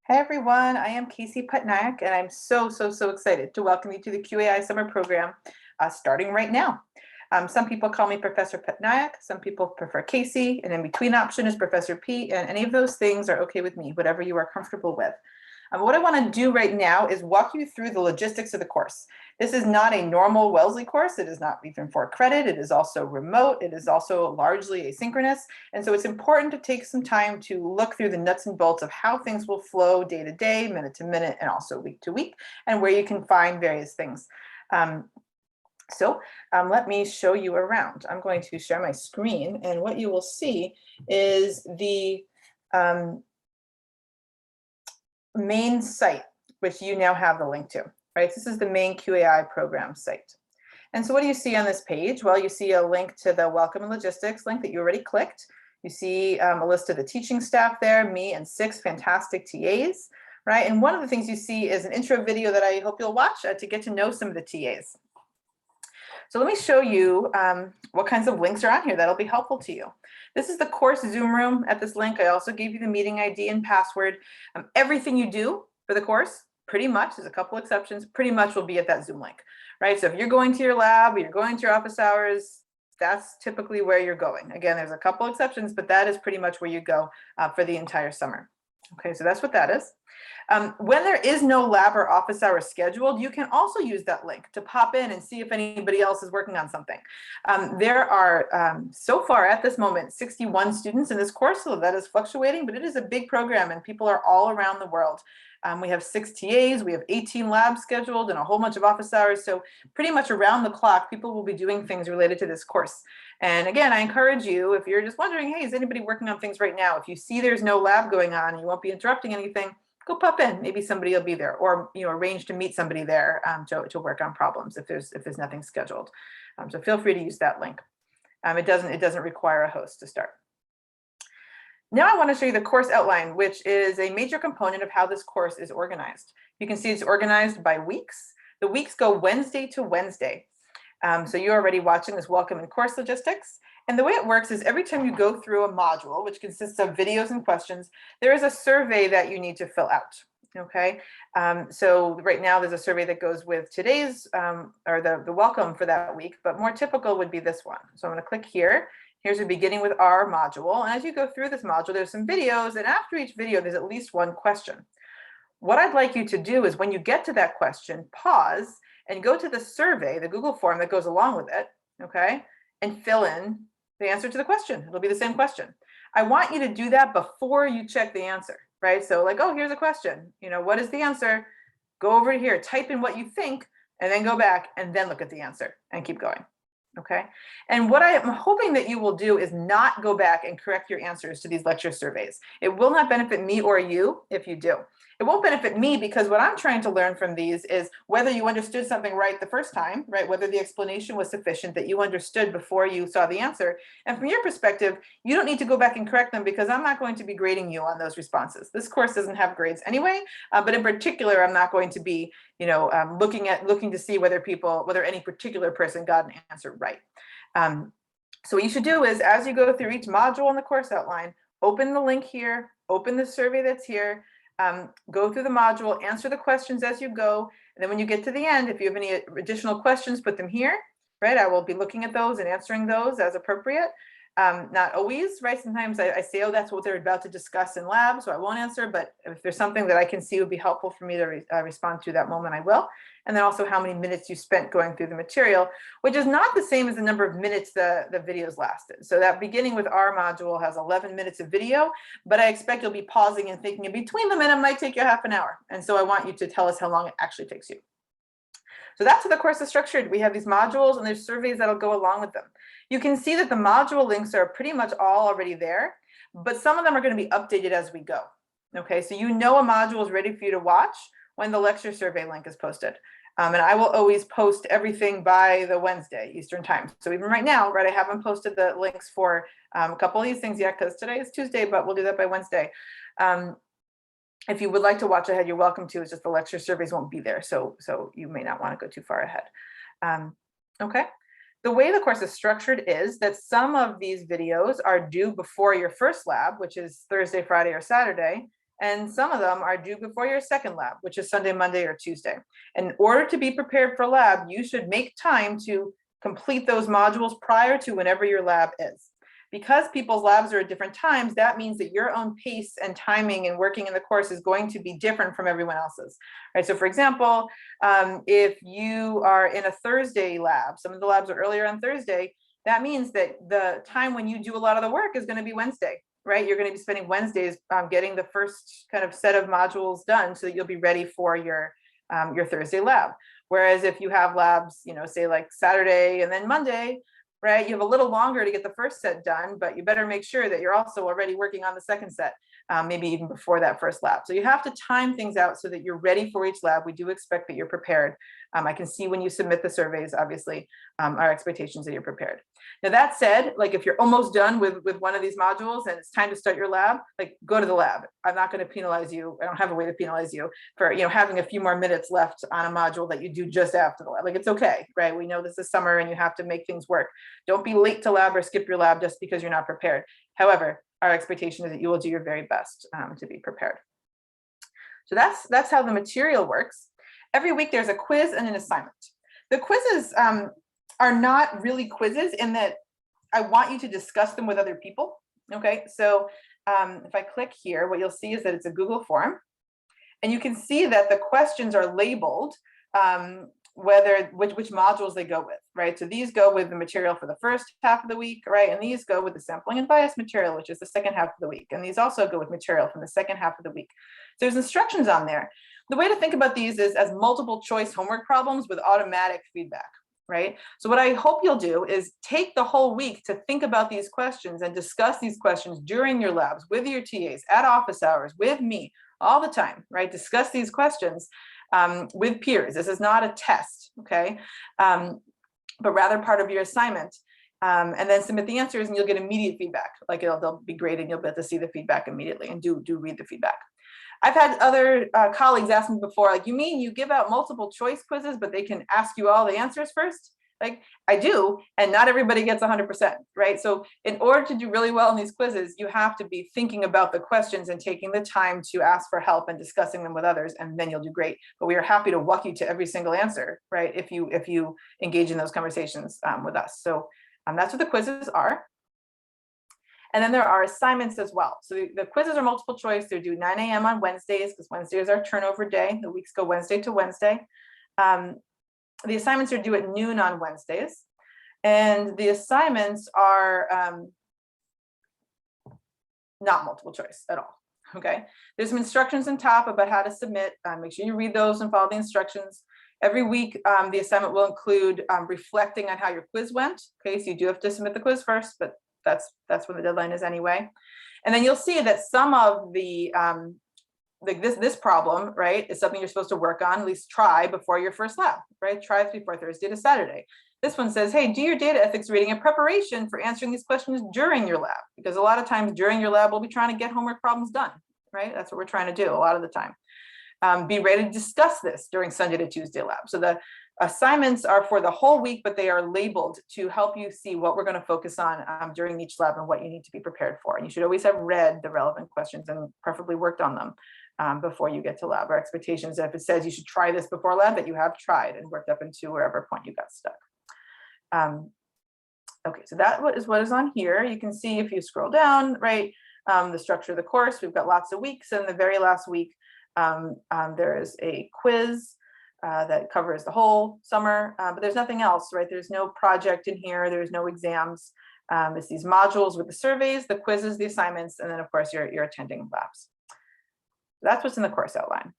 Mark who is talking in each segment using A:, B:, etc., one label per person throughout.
A: Hey everyone, I am Casey Putnaik, and I'm so excited to welcome you to the QAI Summer Program starting right now. Some people call me Professor Putnaik, some people prefer Casey, and in between option is Professor P, and any of those things are okay with me, whatever you are comfortable with. What I want to do right now is walk you through the logistics of the course. This is not a normal Wellesley course. It is not even for credit. It is also remote. It is also largely asynchronous. And so it's important to take some time to look through the nuts and bolts of how things will flow day to day, minute to minute, and also week to week, and where you can find various things. Let me show you around. I'm going to share my screen, and what you will see is the main site, which you now have the link to, right? This is the main QAI program site. And so what do you see on this page? Well, you see a link to the Welcome and Logistics link that you already clicked. You see a list of the teaching staff there, me and 6 fantastic TAs, right? And one of the things you see is an intro video that I hope you'll watch to get to know some of the TAs. So let me show you what kinds of links are on here that'll be helpful to you. This is the course Zoom room at this link. I also gave you the meeting ID and password. Everything you do for the course, pretty much, there's a couple exceptions, pretty much will be at that Zoom link, right? So if you're going to your lab, or you're going to your office hours, that's typically where you're going. Again, there's a couple exceptions, but that is pretty much where you go for the entire summer. Okay, so that's what that is. When there is no lab or office hour scheduled, you can also use that link to pop in and see if anybody else is working on something. There are, so far at this moment, 61 students in this course, so that is fluctuating, but it is a big program and people are all around the world. We have 6 TAs, we have 18 labs scheduled and a whole bunch of office hours. So pretty much around the clock, people will be doing things related to this course. And again, I encourage you, if you're just wondering, hey, is anybody working on things right now? If you see there's no lab going on and you won't be interrupting anything, go pop in. Maybe somebody will be there, or arrange to meet somebody there to work on problems if there's nothing scheduled. So feel free to use that link. It doesn't require a host to start. Now I want to show you the course outline, which is a major component of how this course is organized. You can see it's organized by weeks. The weeks go Wednesday to Wednesday. So you're already watching this Welcome and Course Logistics. And the way it works is every time you go through a module, which consists of videos and questions, there is a survey that you need to fill out. Okay, so right now there's a survey that goes with today's or the welcome for that week, but more typical would be this one. So I'm going to click here. Here's a beginning with our module. And as you go through this module, there's some videos, and after each video, there's at least one question. What I'd like you to do is when you get to that question, pause and go to the survey, the Google form that goes along with it, okay, and fill in the answer to the question. It'll be the same question. I want you to do that before you check the answer, right? So like, oh, here's a question. What is the answer? Go over here, type in what you think, and then go back and then look at the answer and keep going. Okay. And what I am hoping that you will do is not go back and correct your answers to these lecture surveys. It will not benefit me or you if you do. It won't benefit me because what I'm trying to learn from these is whether you understood something right the first time, right? Whether the explanation was sufficient that you understood before you saw the answer. And from your perspective, you don't need to go back and correct them because I'm not going to be grading you on those responses. This course doesn't have grades anyway, but in particular, I'm not going to be, looking to see whether any particular person got an answer right. So what you should do is, as you go through each module in the course outline, open the link here, open the survey that's here, go through the module, answer the questions as you go. And then when you get to the end, if you have any additional questions, put them here, right? I will be looking at those and answering those as appropriate. Not always, right? Sometimes I say, oh, that's what they're about to discuss in lab, so I won't answer. But if there's something that I can see would be helpful for me to respond to that moment, I will. And then also how many minutes you spent going through the material, which is not the same as the number of minutes the videos lasted. So that beginning with our module has 11 minutes of video, but I expect you'll be pausing and thinking in between them, and it might take you half an hour. And so I want you to tell us how long it actually takes you. So that's how the course is structured. We have these modules and there's surveys that'll go along with them. You can see that the module links are pretty much all already there, but some of them are going to be updated as we go. Okay, so a module is ready for you to watch when the lecture survey link is posted. And I will always post everything by the Wednesday Eastern time. So even right now, right, I haven't posted the links for a couple of these things yet because today is Tuesday, but we'll do that by Wednesday. If you would like to watch ahead, you're welcome to. It's just the lecture surveys won't be there, so you may not want to go too far ahead. Okay. The way the course is structured is that some of these videos are due before your first lab, which is Thursday, Friday, or Saturday, and some of them are due before your second lab, which is Sunday, Monday, or Tuesday. In order to be prepared for lab, you should make time to complete those modules prior to whenever your lab is. Because people's labs are at different times, that means that your own pace and timing and working in the course is going to be different from everyone else's, right? So for example, if you are in a Thursday lab, some of the labs are earlier on Thursday, that means that the time when you do a lot of the work is going to be Wednesday, right? You're going to be spending Wednesdays getting the first kind of set of modules done so that you'll be ready for your Thursday lab. Whereas if you have labs, say like Saturday and then Monday, right, you have a little longer to get the first set done, but you better make sure that you're also already working on the second set, maybe even before that first lab. So you have to time things out so that you're ready for each lab. We do expect that you're prepared. I can see when you submit the surveys, obviously, our expectations that you're prepared. Now that said, like if you're almost done with one of these modules and it's time to start your lab, like go to the lab. I'm not going to penalize you. I don't have a way to penalize you for having a few more minutes left on a module that you do just after the lab. Like it's okay, right? We know this is summer and you have to make things work. Don't be late to lab or skip your lab just because you're not prepared. However, our expectation is that you will do your very best to be prepared. So that's how the material works. Every week there's a quiz and an assignment. The quizzes are not really quizzes in that I want you to discuss them with other people. Okay, so if I click here, what you'll see is that it's a Google form, and you can see that the questions are labeled which modules they go with, right? So these go with the material for the first half of the week, right? And these go with the sampling and bias material, which is the second half of the week. And these also go with material from the second half of the week. So there's instructions on there. The way to think about these is as multiple choice homework problems with automatic feedback, right? So what I hope you'll do is take the whole week to think about these questions and discuss these questions during your labs with your TAs, at office hours, with me, all the time, right? Discuss these questions with peers. This is not a test, okay? But rather part of your assignment. And then submit the answers and you'll get immediate feedback. Like they'll be graded and you'll be able to see the feedback immediately, and do read the feedback. I've had other colleagues ask me before, like, you mean you give out multiple choice quizzes, but they can ask you all the answers first? Like, I do, and not everybody gets 100%, right? So in order to do really well in these quizzes, you have to be thinking about the questions and taking the time to ask for help and discussing them with others, and then you'll do great. But we are happy to walk you to every single answer, right? If you engage in those conversations with us. So that's what the quizzes are. And then there are assignments as well. So the quizzes are multiple choice. They're due 9 a.m. on Wednesdays, because Wednesday is our turnover day. The weeks go Wednesday to Wednesday. The assignments are due at noon on Wednesdays. And the assignments are not multiple choice at all, okay? There's some instructions on top about how to submit. Make sure you read those and follow the instructions. Every week, the assignment will include reflecting on how your quiz went. Okay, so you do have to submit the quiz first, but that's when the deadline is anyway. And then you'll see that some of the like this problem, right, is something you're supposed to work on, at least try before your first lab, right? Try it before Thursday to Saturday. This one says, hey, do your data ethics reading in preparation for answering these questions during your lab, because a lot of times during your lab, we'll be trying to get homework problems done, right? That's what we're trying to do a lot of the time. Be ready to discuss this during Sunday to Tuesday lab. So the assignments are for the whole week, but they are labeled to help you see what we're going to focus on during each lab and what you need to be prepared for. And you should always have read the relevant questions and preferably worked on them before you get to lab. Our expectation is that if it says you should try this before lab, that you have tried and worked up into wherever point you got stuck. Okay, so that is what is on here. You can see if you scroll down, right, the structure of the course. We've got lots of weeks, and the very last week, there is a quiz that covers the whole summer, but there's nothing else, right? There's no project in here. There's no exams. It's these modules with the surveys, the quizzes, the assignments, and then of course you're attending labs. That's what's in the course outline.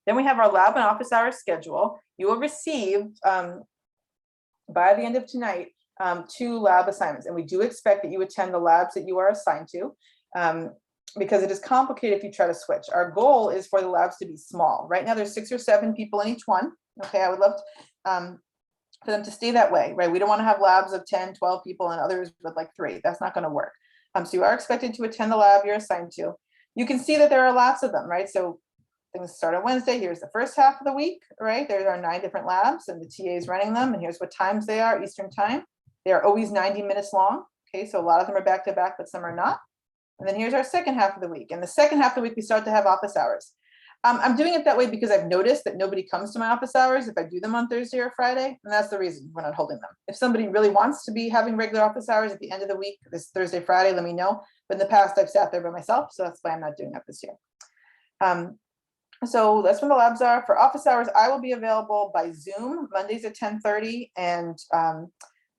A: Then we have our lab and office hours schedule. You will receive by the end of tonight 2 lab assignments, and we do expect that you attend the labs that you are assigned to. Because it is complicated if you try to switch. Our goal is for the labs to be small. Right now there's 6 or 7 people in each one. Okay, I would love for them to stay that way, right? We don't want to have labs of 10, 12 people and others with like 3. That's not going to work. So you are expected to attend the lab you're assigned to. You can see that there are lots of them, right? So things start on Wednesday. Here's the first half of the week, right? There are 9 different labs and the TA is running them. And here's what times they are, Eastern time. They are always 90 minutes long. Okay, so a lot of them are back to back, but some are not. And then here's our second half of the week. And the second half of the week, we start to have office hours. I'm doing it that way because I've noticed that nobody comes to my office hours if I do them on Thursday or Friday, and that's the reason we're not holding them. If somebody really wants to be having regular office hours at the end of the week, this Thursday, Friday, let me know. But in the past, I've sat there by myself, so that's why I'm not doing that this year. So that's when the labs are. For office hours, I will be available by Zoom, Mondays at 10:30 and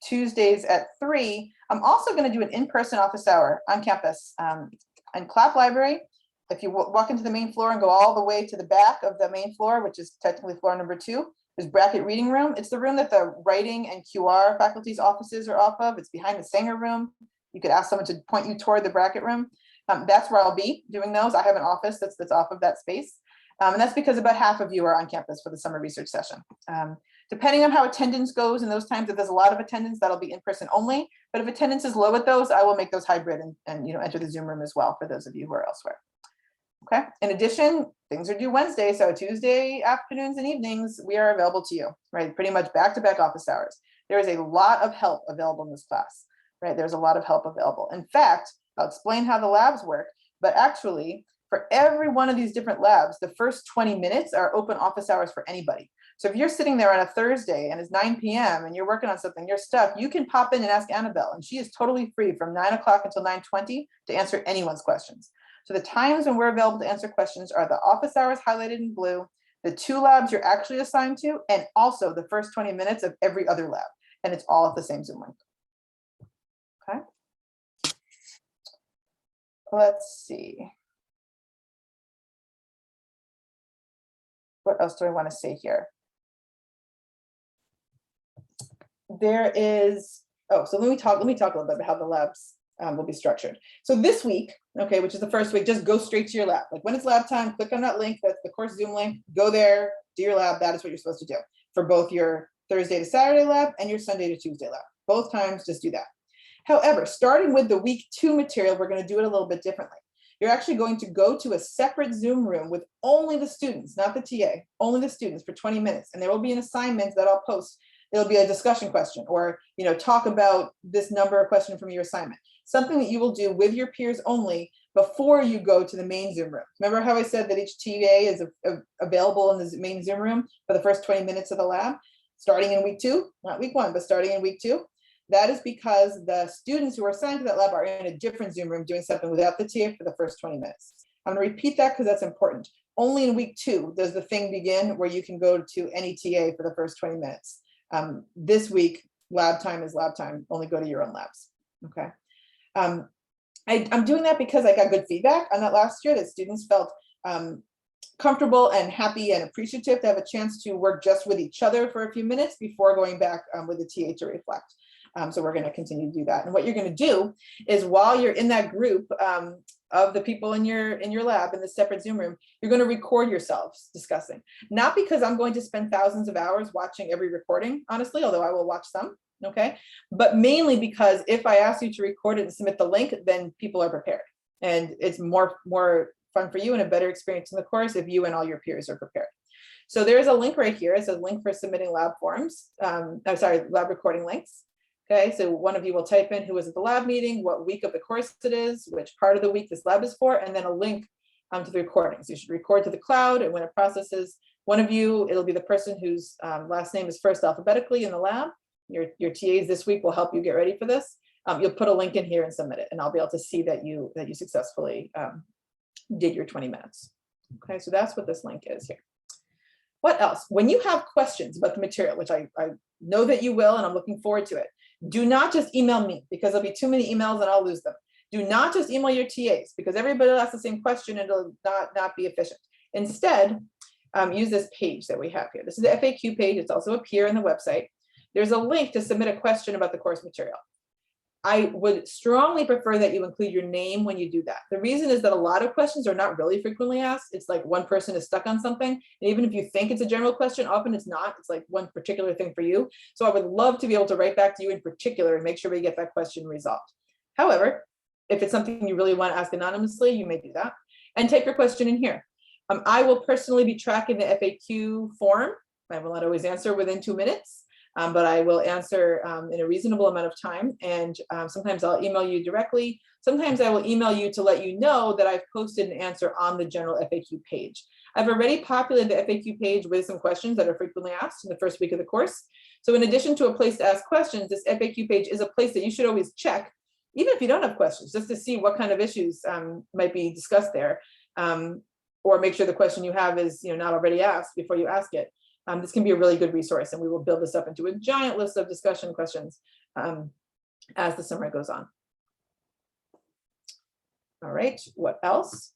A: Tuesdays at 3. I'm also going to do an in-person office hour on campus in Clapp Library. If you walk into the main floor and go all the way to the back of the main floor, which is technically floor number 2, there's Brackett Reading Room. It's the room that the writing and QR faculty's offices are off of. It's behind the Sanger room. You could ask someone to point you toward the Brackett room. That's where I'll be doing those. I have an office that's off of that space. And that's because about half of you are on campus for the summer research session. Depending on how attendance goes in those times, if there's a lot of attendance, that'll be in person only. But if attendance is low at those, I will make those hybrid and enter the Zoom room as well for those of you who are elsewhere. Okay. In addition, things are due Wednesday, so Tuesday afternoons and evenings, we are available to you, right? Pretty much back-to-back office hours. There is a lot of help available in this class, right? There's a lot of help available. In fact, I'll explain how the labs work, but actually, for every one of these different labs, the first 20 minutes are open office hours for anybody. So if you're sitting there on a Thursday and it's 9 p.m. and you're working on something, you're stuck, you can pop in and ask Annabelle, and she is totally free from 9 o'clock until 9:20 to answer anyone's questions. So the times when we're available to answer questions are the office hours highlighted in blue, the 2 labs you're actually assigned to, and also the first 20 minutes of every other lab. And it's all at the same Zoom link. Okay. Let's see. What else do I want to say here? There is, so let me talk a little bit about how the labs will be structured. So this week, okay, which is the first week, just go straight to your lab. Like when it's lab time, click on that link, that's the course Zoom link, go there, do your lab. That is what you're supposed to do for both your Thursday to Saturday lab and your Sunday to Tuesday lab. Both times, just do that. However, starting with the week 2 material, we're going to do it a little bit differently. You're actually going to go to a separate Zoom room with only the students, not the TA, only the students for 20 minutes. And there will be an assignment that I'll post. It'll be a discussion question or, talk about this number of question from your assignment. Something that you will do with your peers only before you go to the main Zoom room. Remember how I said that each TA is available in the main Zoom room for the first 20 minutes of the lab, starting in week 2, not week 1, but starting in week 2? That is because the students who are assigned to that lab are in a different Zoom room doing something without the TA for the first 20 minutes. I'm going to repeat that because that's important. Only in week 2 does the thing begin where you can go to any TA for the first 20 minutes. This week, lab time is lab time. Only go to your own labs. Okay. I'm doing that because I got good feedback on that last year that students felt comfortable and happy and appreciative to have a chance to work just with each other for a few minutes before going back with the TA to reflect. So we're going to continue to do that. And what you're going to do is while you're in that group of the people in your lab in the separate Zoom room, you're going to record yourselves discussing. Not because I'm going to spend thousands of hours watching every recording, honestly, although I will watch some, okay? But mainly because if I ask you to record it and submit the link, then people are prepared. And it's more fun for you and a better experience in the course if you and all your peers are prepared. So there's a link right here. It says link for submitting lab forms. Lab recording links. Okay, so one of you will type in who was at the lab meeting, what week of the course it is, which part of the week this lab is for, and then a link to the recordings. You should record to the cloud, and when it processes one of you, it'll be the person whose last name is first alphabetically in the lab. Your TAs this week will help you get ready for this. You'll put a link in here and submit it, and I'll be able to see that you successfully did your 20 minutes. Okay, so that's what this link is here. What else? When you have questions about the material, which I know that you will, and I'm looking forward to it, do not just email me because there'll be too many emails and I'll lose them. Do not just email your TAs because everybody will ask the same question and it'll not be efficient. Instead, use this page that we have here. This is the FAQ page. It's also up here on the website. There's a link to submit a question about the course material. I would strongly prefer that you include your name when you do that. The reason is that a lot of questions are not really frequently asked. It's like one person is stuck on something. And even if you think it's a general question, often it's not. It's like one particular thing for you. So I would love to be able to write back to you in particular and make sure we get that question resolved. However, if it's something you really want to ask anonymously, you may do that. And type your question in here. I will personally be tracking the FAQ form. I will not always answer within 2 minutes. but I will answer in a reasonable amount of time. And sometimes I'll email you directly. Sometimes I will email you to let you know that I've posted an answer on the general FAQ page. I've already populated the FAQ page with some questions that are frequently asked in the first week of the course. So in addition to a place to ask questions, this FAQ page is a place that you should always check, even if you don't have questions, just to see what kind of issues might be discussed there, or make sure the question you have is not already asked before you ask it. This can be a really good resource, and we will build this up into a giant list of discussion questions as the summer goes on. All right, what else?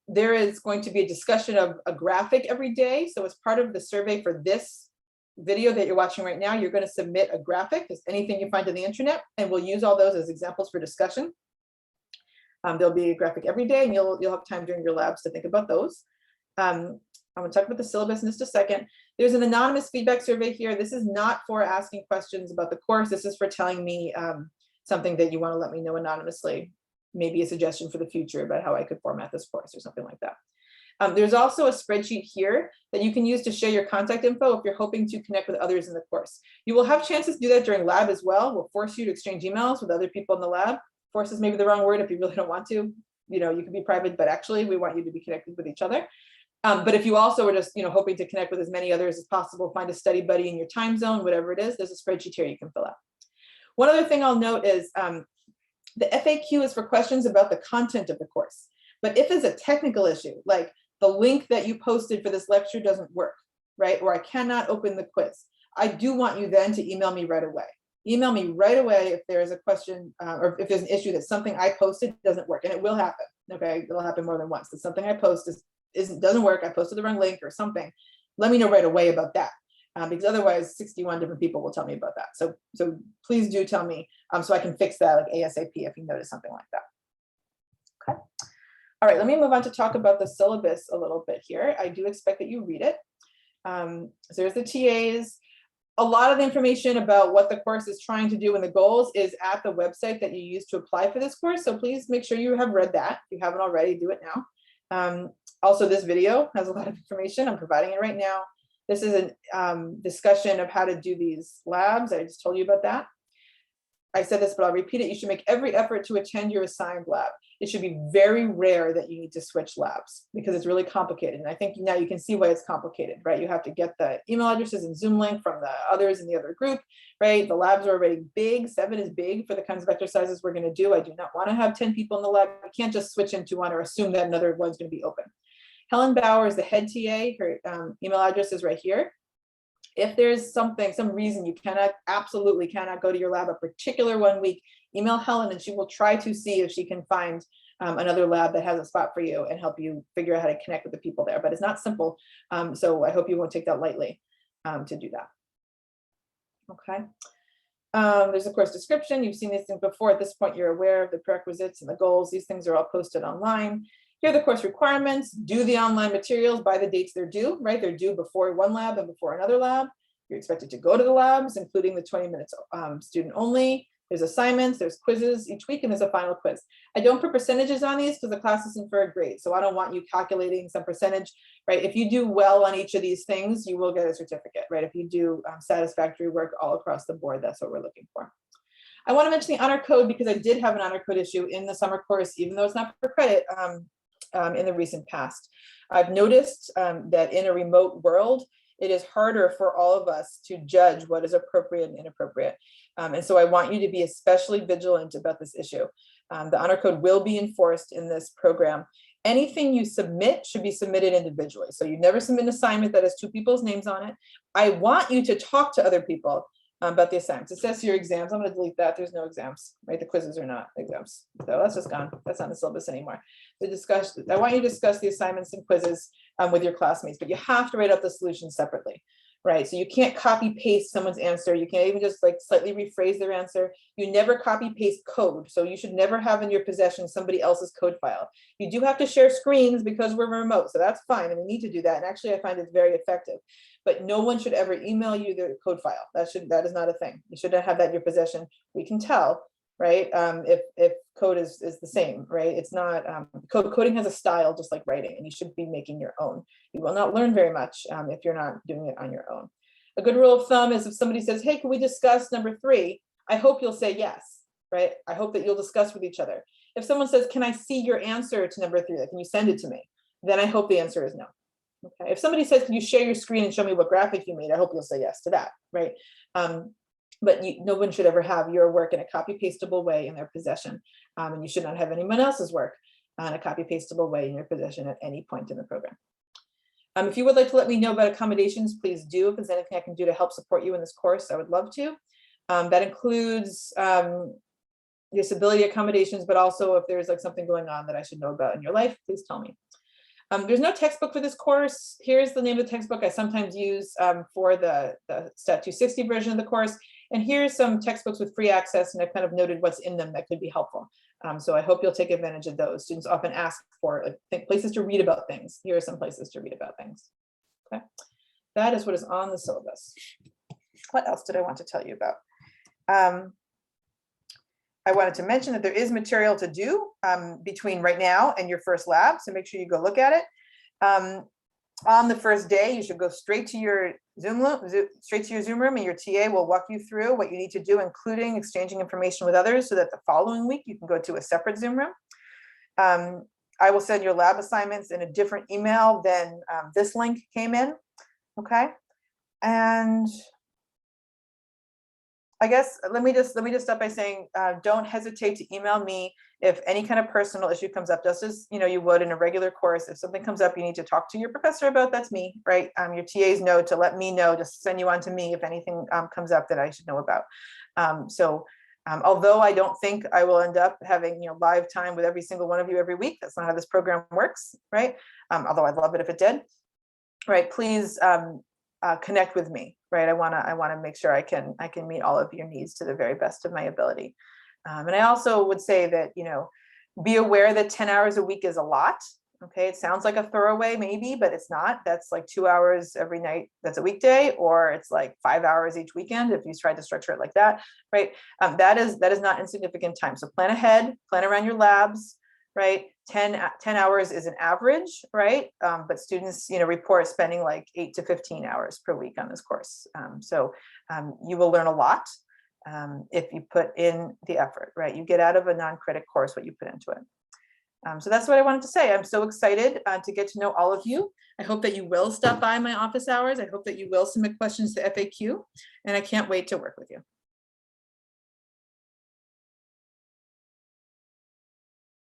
A: There is going to be a discussion of a graphic every day. So as part of the survey for this video that you're watching right now, you're going to submit a graphic, just anything you find on the internet, and we'll use all those as examples for discussion. There'll be a graphic every day, and you'll have time during your labs to think about those. I'm going to talk about the syllabus in just a second. There's an anonymous feedback survey here. This is not for asking questions about the course. This is for telling me something that you want to let me know anonymously. Maybe a suggestion for the future about how I could format this course or something like that. There's also a spreadsheet here that you can use to share your contact info if you're hoping to connect with others in the course. You will have chances to do that during lab as well. We'll force you to exchange emails with other people in the lab. Force is maybe the wrong word if you really don't want to. You can be private, but actually we want you to be connected with each other. But if you also are just hoping to connect with as many others as possible, find a study buddy in your time zone, whatever it is, there's a spreadsheet here you can fill out. One other thing I'll note is the FAQ is for questions about the content of the course. But if it's a technical issue, like the link that you posted for this lecture doesn't work, right? Or I cannot open the quiz, I do want you then to email me right away. Email me right away if there is a question or if there's an issue that something I posted doesn't work, and it will happen. Okay, it'll happen more than once. That something I post doesn't work. I posted the wrong link or something. Let me know right away about that, because otherwise 61 different people will tell me about that. So please do tell me so I can fix that like ASAP if you notice something like that. Okay. All right, let me move on to talk about the syllabus a little bit here. I do expect that you read it. So there's the TAs. A lot of the information about what the course is trying to do and the goals is at the website that you use to apply for this course. So please make sure you have read that. If you haven't already, do it now. Also, this video has a lot of information. I'm providing it right now. This is a discussion of how to do these labs. I just told you about that. I said this, but I'll repeat it. You should make every effort to attend your assigned lab. It should be very rare that you need to switch labs because it's really complicated. And I think now you can see why it's complicated, right? You have to get the email addresses and Zoom link from the others in the other group, right? The labs are already big. 7 is big for the kinds of exercises we're going to do. I do not want to have 10 people in the lab. You can't just switch into one or assume that another one's going to be open. Helen Bauer is the head TA. Her email address is right here. If there's some reason you absolutely cannot go to your lab a particular 1 week, email Helen and she will try to see if she can find another lab that has a spot for you and help you figure out how to connect with the people there. But it's not simple. So I hope you won't take that lightly to do that. Okay. There's a course description. You've seen these things before. At this point, you're aware of the prerequisites and the goals. These things are all posted online. Here are the course requirements. Do the online materials by the dates they're due, right? They're due before one lab and before another lab. You're expected to go to the labs, including the 20 minutes student only. There's assignments, there's quizzes each week, and there's a final quiz. I don't put percentages on these because the class isn't for a grade. So I don't want you calculating some percentage, right? If you do well on each of these things, you will get a certificate, right? If you do satisfactory work all across the board, that's what we're looking for. I want to mention the honor code because I did have an honor code issue in the summer course, even though it's not for credit. In the recent past. I've noticed that in a remote world, it is harder for all of us to judge what is appropriate and inappropriate. And so I want you to be especially vigilant about this issue. The honor code will be enforced in this program. Anything you submit should be submitted individually. So you never submit an assignment that has 2 people's names on it. I want you to talk to other people about the assignments. It says your exams. I'm going to delete that. There's no exams, right? The quizzes are not exams. So that's just gone. That's not in the syllabus anymore. I want you to discuss the assignments and quizzes with your classmates, but you have to write out the solutions separately, right? So you can't copy paste someone's answer. You can't even just like slightly rephrase their answer. You never copy paste code. So you should never have in your possession somebody else's code file. You do have to share screens because we're remote. So that's fine. And we need to do that. And actually I find it's very effective, but no one should ever email you their code file. That is not a thing. You shouldn't have that in your possession. We can tell, right? If code is the same, right? It's not, coding has a style just like writing, and you should be making your own. You will not learn very much if you're not doing it on your own. A good rule of thumb is if somebody says, hey, can we discuss number 3? I hope you'll say yes, right? I hope that you'll discuss with each other. If someone says, can I see your answer to number 3? Like, can you send it to me? Then I hope the answer is no. Okay. If somebody says, can you share your screen and show me what graphic you made? I hope you'll say yes to that, right? But no one should ever have your work in a copy pastable way in their possession. And you should not have anyone else's work in a copy pastable way in your possession at any point in the program. If you would like to let me know about accommodations, please do. If there's anything I can do to help support you in this course, I would love to. That includes disability accommodations, but also if there's like something going on that I should know about in your life, please tell me. There's no textbook for this course. Here's the name of the textbook I sometimes use for the Stat 260 version of the course. And here's some textbooks with free access, and I've kind of noted what's in them that could be helpful. So I hope you'll take advantage of those. Students often ask for places to read about things. Here are some places to read about things. Okay, that is what is on the syllabus. What else did I want to tell you about? I wanted to mention that there is material to do between right now and your first lab, so make sure you go look at it. On the first day, you should go straight to your Zoom room, and your TA will walk you through what you need to do, including exchanging information with others, so that the following week you can go to a separate Zoom room. I will send your lab assignments in a different email than this link came in. Okay, and I guess let me just start by saying don't hesitate to email me if any kind of personal issue comes up, just as you would in a regular course. If something comes up you need to talk to your professor about, that's me, right? Your TAs know to let me know, just send you on to me if anything comes up that I should know about. Although I don't think I will end up having live time with every single one of you every week, that's not how this program works, right? Although I'd love it if it did, right? Please connect with me, right? I want to make sure I can meet all of your needs to the very best of my ability. And I also would say that, be aware that 10 hours a week is a lot. Okay, it sounds like a throwaway maybe, but it's not. That's like 2 hours every night. That's a weekday, or it's like 5 hours each weekend if you try to structure it like that, right? That is not insignificant time. So plan ahead, plan around your labs, right? 10 hours is an average, right? But students, report spending like 8 to 15 hours per week on this course. You will learn a lot if you put in the effort, right? You get out of a non-credit course what you put into it. So that's what I wanted to say. I'm so excited to get to know all of you. I hope that you will stop by my office hours. I hope that you will submit questions to FAQ, and I can't wait to work with you.